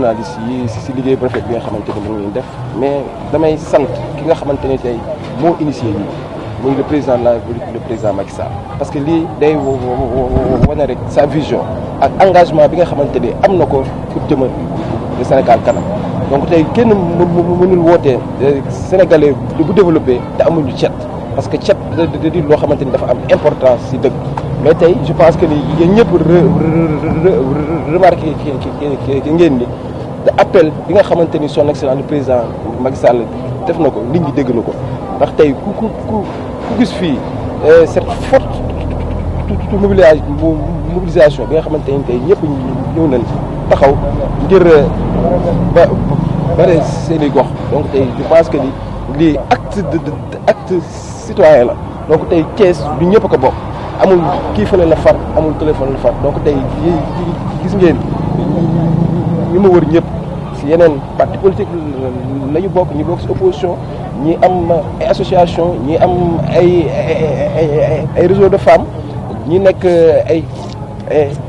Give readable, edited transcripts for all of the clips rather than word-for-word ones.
journalistes yi si liggéey bu rafet bi nga xamante ni mu ngi def mais damay sant ki nga xamante ne tey moo initié lii muy le président de la République le président Macky Sall parce que lii day wane rek sa vision ak engagement bi nga xamante ni am na ko pour jëmal le Sénégal kanam donc tey kenn mënul wootee sénégalais bu développé te amuñu cet parce que cet da di loo xamante ni dafa am importance si dëkk mais tey je pense que ni yéen ñëpp remarqué ngeen ni te appel bi nga xamante ni son excellence le président Macky Sall def na ko nit ñi dégg na ko ndax tey ku gis fii cette forte mobilisation bi nga xamante ni tey ñëpp ñëw nañ taxaw ngir bare seen i gox donc tey je pense que ni lii acte citoyen la donc tey Thiès du ñëpp a ko bokk amul kii fële la far amul téléphone la far donc tey gis ngeen ñu ma wër ñëpp si yeneen parti politique la ñu bokk ñu bokk si opposition ñi am ay association ñi am ay réseau de femmes ñi nekk ay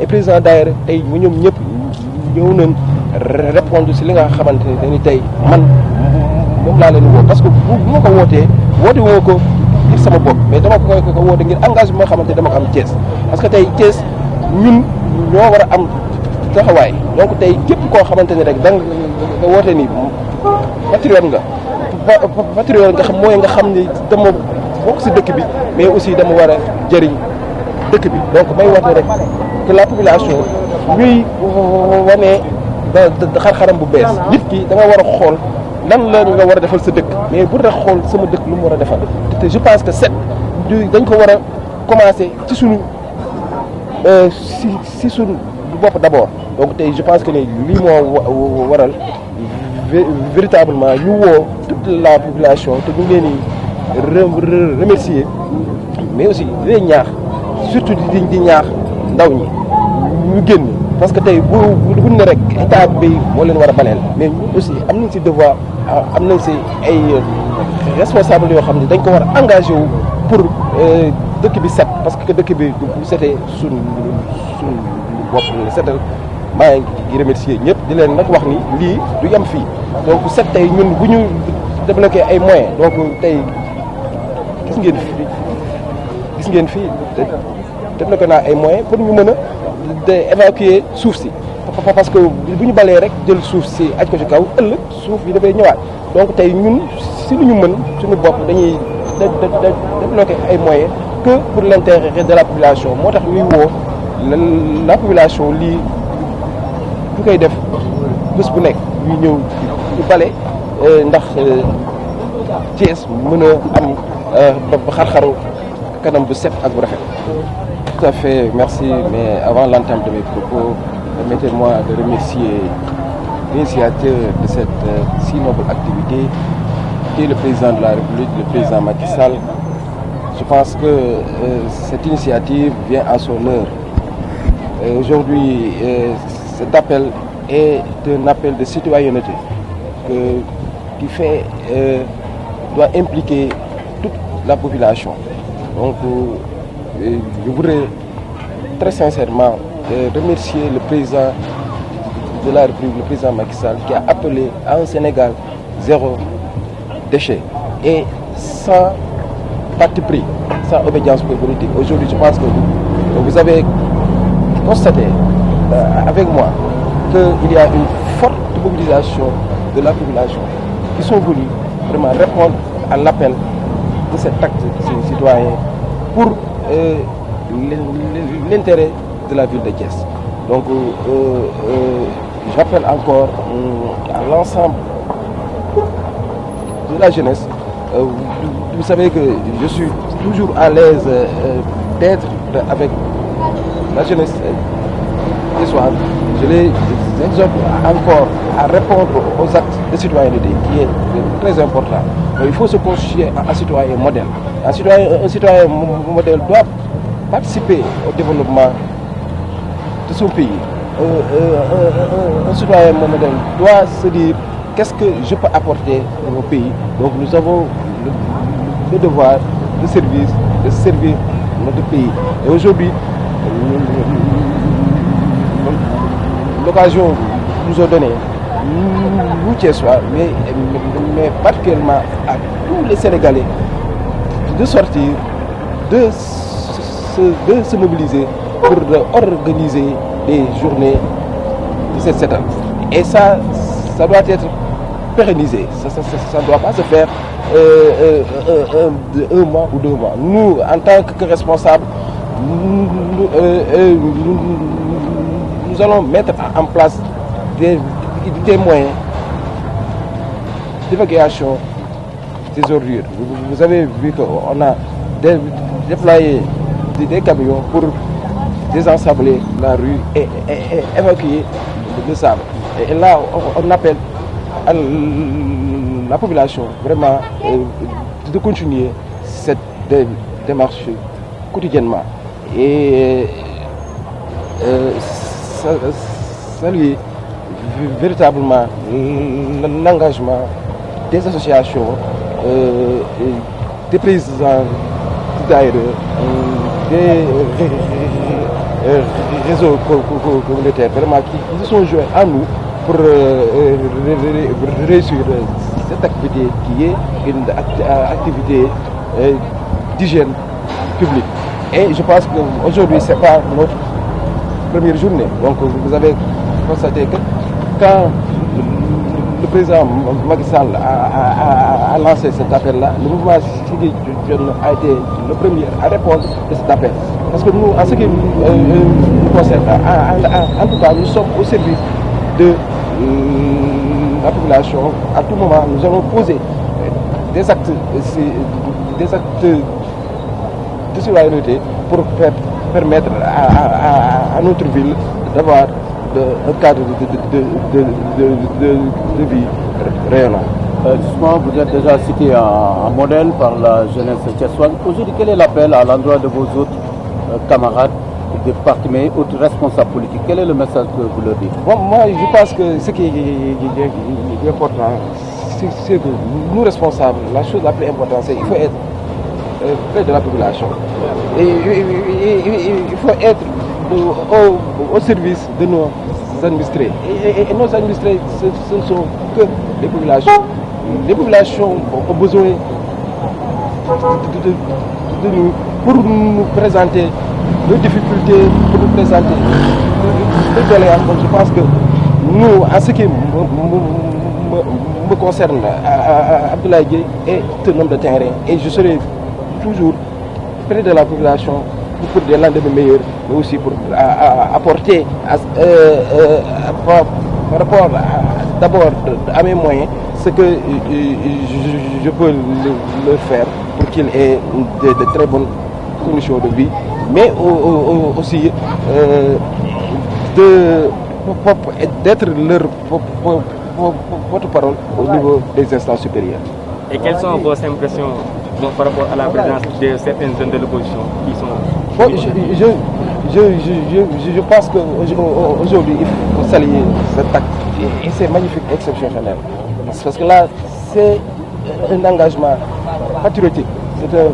président daayira tey mu ñoom ñëpp ñëw nañ répondre si li nga xamante ne ni tey man moom laa leen woo parce que bu ma ko wootee woote woo ko ngir sama bopp mais dama ko woote ngir engagement moo xamante dama ko am Thiès parce que tey Thiès ñun ñoo war a am taxawaay donc tey képp koo xamante ni rek da nga woote ni patriote nga xam mooy nga xam ni dama bokk si dëkk bi mais aussi dama war a jëriñ dëkk bi donc may woote rek que la population ñuy wane da xar-xaram bu bees nit ki da nga war a xool lan la nga war a defal sa dëkk mais bu rek xool sama dëkk lu mu war a defal te je pense que dañ ko war a commencer ci suñu si suñu bopp d'abord donc tey je pense que ni lii moo waral véritablement ñu woo toute la population te ñu ngi leen di remercier mais aussi di leen ñaax surtout di ñaax ndaw ñi ñu génn parce que tey bu ne rek état bi moo leen war a baleel mais ñun aussi am nañ si devoir am nañ si ay responsable yoo xam ne dañ ko war a engagé wu pour dëkk bi set parce que dëkk bi bu setee suñ bopp la setal maa ngi remercier ñëpp di leen nag wax ni lii du yem fii donc set tey ñun bu ñu débloqué ay moyens donc tey gis ngeen fii débloqué naa ay moyens pour ñu mën a évacuer suuf si parce que bu ñu balee rek jël suuf si aj ko ci kaw ëllëg suuf bi dafay ñëwaat donc tey ñun si lu ñu mën suñu bopp dañuy débloqué ay moyens que pour l'intérêt de la population moo tax ñuy woo la population lii du koy def bés bu nekk ñuy ñëw ñu bale ndax Thiès mën a am ba xar-xaru kanam bu set ak bu rafet. Tout à fait, merci. Mais avant l'entame de mes propos, permettez-moi de remercier l'initiateur de cette si noble activité, qui est le président de la République, le président Macky Sall. Je pense que cette initiative vient à son heure. Aujourd'hui, cet appel est un appel de citoyenneté qui doit impliquer toute la population. Donc, je voudrais très sincèrement remercier le président de la République, le président Macky Sall, qui a appelé à un Sénégal zéro déchet et sans parti pris, sans obédience politique. Aujourd'hui, je pense que vous avez constaté avec moi qu'il y a une forte mobilisation de la population qui sont venus vraiment répondre à l'appel de cet acte citoyen pour l'intérêt de la ville de Thiès. Donc, j'appelle encore à l'ensemble de la jeunesse. Vous savez que je suis toujours à l'aise d'être avec la jeunesse ce soir. Je les exhorte encore à répondre aux actes de citoyenneté qui est très important. Donc, il faut se constituer un citoyen modèle. Un citoyen modèle doit participer au développement de son pays. Un citoyen modèle doit se dire qu'est-ce que je peux apporter à mon pays. Donc nous avons le devoir de servir notre pays. Et aujourd'hui, l'occasion nous a donné nous Thiessois, mais particulièrement à tous les Sénégalais, de sortir, de se mobiliser pour organiser des journées de cette setal. Et ça doit être pérennisé. Ça ne doit pas se faire un mois ou 2 mois. Nous, en tant que responsables, nous allons mettre en place des moyens d'évacuation des ordures. Vous avez vu qu'on a déployé des camions pour désensabler la rue et évacuer le sable. Et là, on appelle à la population vraiment de continuer cette démarche quotidiennement et saluer véritablement l'engagement des associations, des présidents d'ailleurs, des réseaux communautaires vraiment qui se sont joints à nous pour réussir cette activité qui est une activité d'hygiène publique. Et je pense qu'aujourd'hui, ce n'est pas notre première journée. Donc vous avez constaté que quand le président Macky Sall a lancé cet appel-là, le mouvement Siggi Jotna a été le premier à répondre à cet appel. Parce que nous, en ce qui nous concerne, en tout cas, nous sommes au service de la population. À tout moment, nous allons poser des actes de citoyenneté pour permettre à notre ville d'avoir un cadre de vie rayonnant. Justement, vous êtes déjà cité en modèle par la jeunesse thiessoise. Aujourd'hui, quel est l'appel à l'endroit de vos autres camarades des partis, mais autres responsables politiques? Quel est le message que vous leur dites? Bon, moi, je pense que ce qui est important, c'est que nous responsables, la chose la plus importante, c'est qu'il faut être près de la population. Et il faut être au service de nos administrés. Et nos administrés, ce ne sont que les populations. Les populations ont besoin de nous pour nous présenter nos difficultés, pour nous présenter nos doléances. Donc je pense que nous, en ce qui me concerne, Abdoulaye Gueye est un homme de terrain et je serai toujours près de la population pour des lendemains meilleurs, mais aussi pour apporter par rapport d'abord à mes moyens ce que je peux leur faire pour qu'ils aient de très bonnes conditions de vie, mais aussi d'être leur porte-parole au niveau des instances supérieures. Et quelles sont vos impressions par rapport à la présence de certaines zones de l'opposition qui sont... Bon, je pense qu'aujourd'hui, il faut saluer cet acte. Et c'est magnifique, exceptionnel. Parce que là, c'est un engagement patriotique, c'est un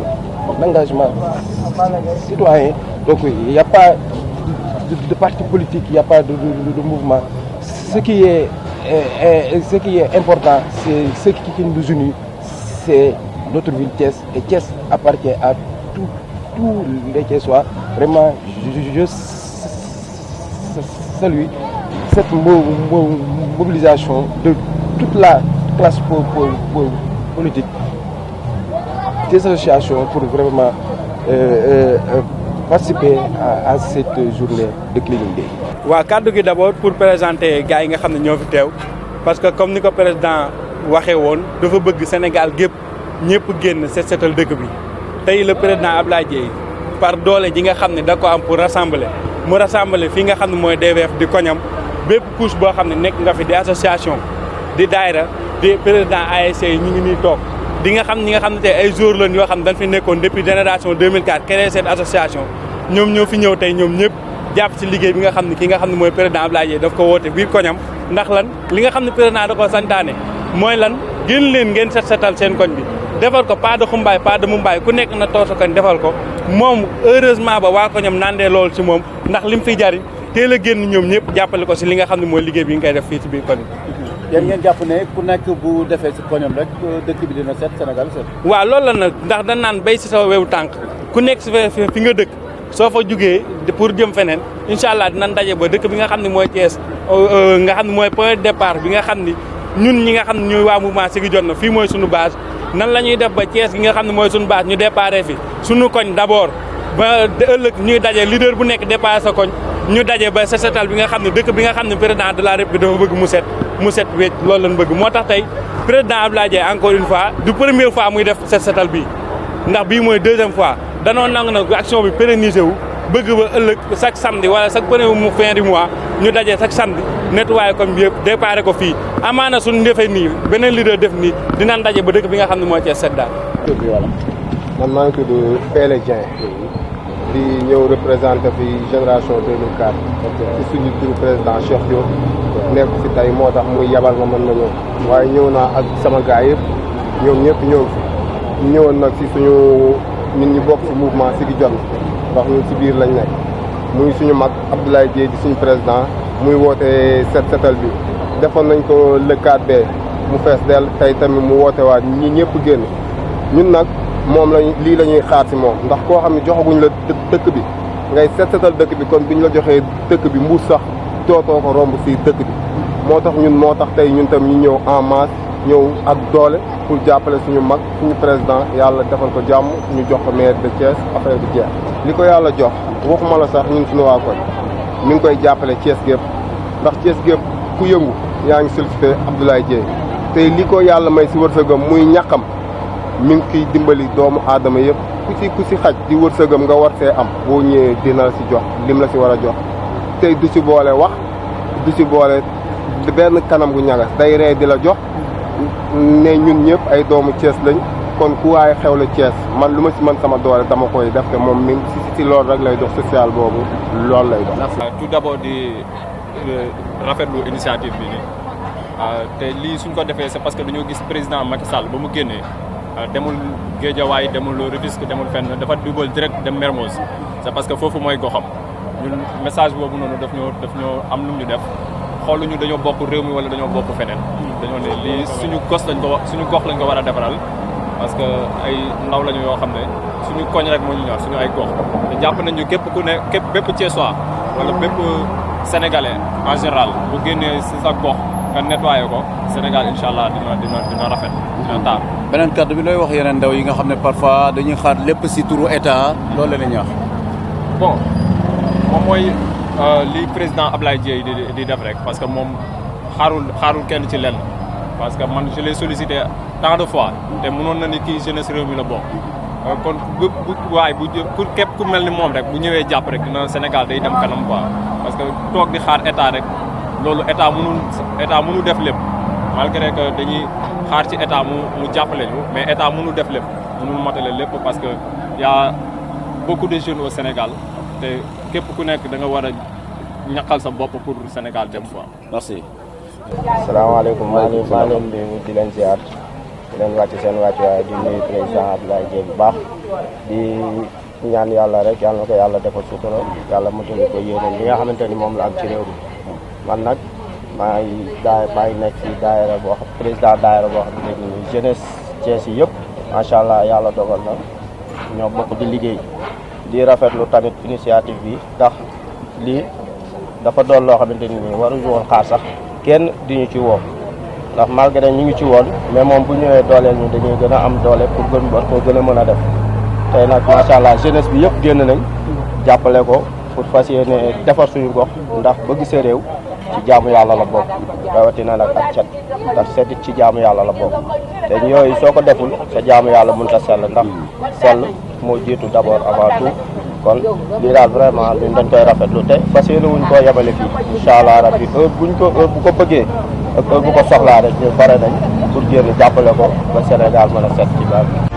engagement citoyen. Donc il n'y a pas de parti politique, il n'y a pas de mouvement. Ce qui est important, c'est ce qui nous unit, c'est notre ville Thiès. Et Thiès appartient à tous les Thiessois. Vraiment, je salue cette mobilisation de toute la classe politique, des associations pour vraiment participer à cette journée de Cleaning Day. Wa kaddu gi d'abord pour présenter gars yi nga xam ne ñoo fi teew parce que comme ni ko président waxee woon dafa bëgg Sénégal gépp ñëpp génn set setal dëkk bi tey le président Abdoulaye Dièye par doole ji nga xam ne da ko am pour rassembler fii nga xam ne mooy DVF di koñam bépp couche boo xam ne nekk nga fi di association di daayra di président ASC ñu ngi nii toog di nga xam ñi nga xam ne tey ay jours lañ yoo xam ne dañ fi nekkoon depuis génération 2004 créé cette association ñoom ñoo fi ñëw tey ñoom ñëpp jàpp ci liggéey bi nga xam ne ki nga xam ne mooy président Abdoulaye Dièye daf ko woote biir koñam ndax lan li nga xam ne président da ko santaane mooy lan génn leen ngeen set setal seen koñ bi defal ko pas de xumbaay pas de mumbaay ku nekk na toosa koñ defal ko moom heureusement ba waa koñam nandee loolu ci moom ndax lim fi jariñ teel a génn ñoom ñëpp jàppale ko ci li nga xam ne mooy liggéey bi nga koy def fii ci biir koñ bi yéen ngeen jàpp ne ku nekk bu defee si koñam rek dëkk bi dina set Sénégal set. waaw loolu la nag ndax dañ naan béy si sa wewu tànk ku nekk si fi nga dëkk soo fa jugee pour jëm feneen incha allah dinañ daje ba dëkk bi nga xam ne mooy Thiès nga xam ne mooy point de départ bi nga xam ni ñun ñi nga xam ne ñooy waa mouvement Siggi Jotna fii mooy suñu base nan la ñuy def ba Thiès gi nga xam ne mooy suñu base ñu déparé fi suñu koñ d'abord ba ëllëg ñuy daje leader bu nekk déparé sa koñ ñu daje ba set setal bi nga xam ne dëkk bi nga xam ne président de la République dafa bëgg mu set wecc loolu lañ bëgg moo tax tey président Abdoulaye Dièye encore une fois du première fois muy def set setal bii ndax bii mooy deuxième fois danoo nangu nag action bi pérenniser wu bëgg ba ëllëg chaque samedi wala chaque premier fin du mois ñu daje chaque samedi nettoyé comme bi yëpp déparé ko fii amaana suñu defee nii beneen leader def nii dinañ daje ba dëkk bi nga xam ne mooy Thiès set daal. man maa ngi tudd Pélé Dieng di ñëw représenté fi génération 2004 ci suñu turu président Cheikh Diop nekk fi tey moo tax muy yabal ma mën na ñëw waaye ñëw naa ak sama gars yëpp ñoom ñëpp ñëw fi ñëwoon nag si suñu nit ñi bokk si mouvement Siggi Jotna ndax ñun si biir lañ nekk muy suñu mag Abdoulaye Dièye di suñu président muy woote set setal bi defoon nañ ko le 4B mu fees dell tey tamit mu woote waat ñi ñëpp génn ñun nag moom lañ lii la ñuy xaar si moom ndax koo xam ne joxaguñ la dëkk bi ngay set setal dëkk bi kon biñ la joxee dëkk bi mbuus sax tootoo ko romb si dëkk bi moo tax tey ñun tam ñu ñëw en masse ñëw ak doole pour jàppale suñu mag suñu président yàlla defal ko jàmm ñu jox ko maire de Thiès affaire bi jeex li ko yàlla jox waxuma la sax ñun suñu waa koñ mi ngi koy jàppale Thiès gépp ndax Thiès gépp ku yëngu yaa ngi sollicité Abdoulaye Dièye tey li ko yàlla may si wërsëgam muy ñàkkam mi ngi kiy dimbali doomu aadama yëpp ku si xaj di wërsëgam nga war see am boo ñëwee dina la si jox lim la si war a jox tey du si boole wax du si boole benn kanam gu ñagas day ree di la jox ne ñun ñëpp ay doomu Thiès lañ kon ku waaye xew la Thiès man lu ma si mën sama doole dama koy def te moom mi si loolu rek lay dox social boobu loolu lay dox. tout d'abord di rafetlu initiative bi nii te lii suñ ko defee c'est parce que dañoo gis président Macky Sall ba mu génnee demul Guédiawaye demul Rufisque demul fenn dafa dugal direct dem Mermoz c'est parce que foofu mooy goxam ñun message boobu noonu daf ñoo am lu ñu def xooluñu dañoo bokk réew mi wala dañoo bokk feneen dañoo ne lii suñu gox lañ ko war a defaral parce que ay ndaw lañu yoo xam ne suñu koñ rek moo ñu ñor suñu ay gox te jàpp nañu bépp Thiessois wala bépp sénégalais en général bu génnee si sa gox nga nettoyé ko Sénégal incha allah dina rafet dina taar. beneen kàddu bi looy wax yeneen ndaw yi nga xam ne parfois dañuy xaar lépp si turu état loolu la ñuy wax. bon moom mooy li président Abdoulaye Dièye di def rek parce que moom xaarul kenn ci lenn parce que man je l'ai sollicité tant de fois te mënoon na ni kii jeunesse réew mi la bokk kon pour képp ku mel ni moom rek bu ñëwee jàpp rek dina Sénégal day dem kanam quoi parce que toog di xaar état rek loolu état mënul def lépp malgré que dañuy xaar ci état mu jàppale ñu mais état mënul def lépp mënul matale lépp parce que y a beaucoup de jeunes au Sénégal te képp ku nekk da nga war a ñaqal sa bopp pour Sénégal dem quoi. merci. asalaamaaleykum maa leen di leen ziar di leen wàcc seen wàccuwaay di nuyu président Abdoulaye Dièye bu baax di ñaan yàlla rek yàlla na ko yàlla defal sutura yàlla motali ko yéene li nga xamante ni moom la am ci réew mi man nag maa ngi nekk ci daayira boo xam président daayira boo xam ne ni jeunesse Thiès yi yëpp macha allah yàlla dogal na ñoo bokk di liggéey di rafetlu tamit initiative bi ndax lii dafa doon loo xamante ni waruñu woon xaar sax kenn di ñu ci woo ndax malgré ñu ngi ci woon mais moom bu ñëwee dooleel ñu dañuy gën a am doole pour gën a mën a def tey nag macha allah jeunesse bi yëpp génn nañ jàppale ko pour fas yéene defar suñu gox ndax bëgg sa réew ci jaamu yàlla la bokk rawatina nag ak cet ndax set ci jaamu yàlla la bokk te yooyu soo ko deful sa jaamu yàlla mënut a sell ndax sell moo jiitu d'abord avant tout kon lii daal vraiment ñun dañ koy rafetlu te fas yéene wuñ koo yemale fii incha allah rabbi heure bu ko bëggee ak heure bu ko soxlaa rek ñu bare nañ pour génn jàppale ko ba Sénégal mën a set ci baax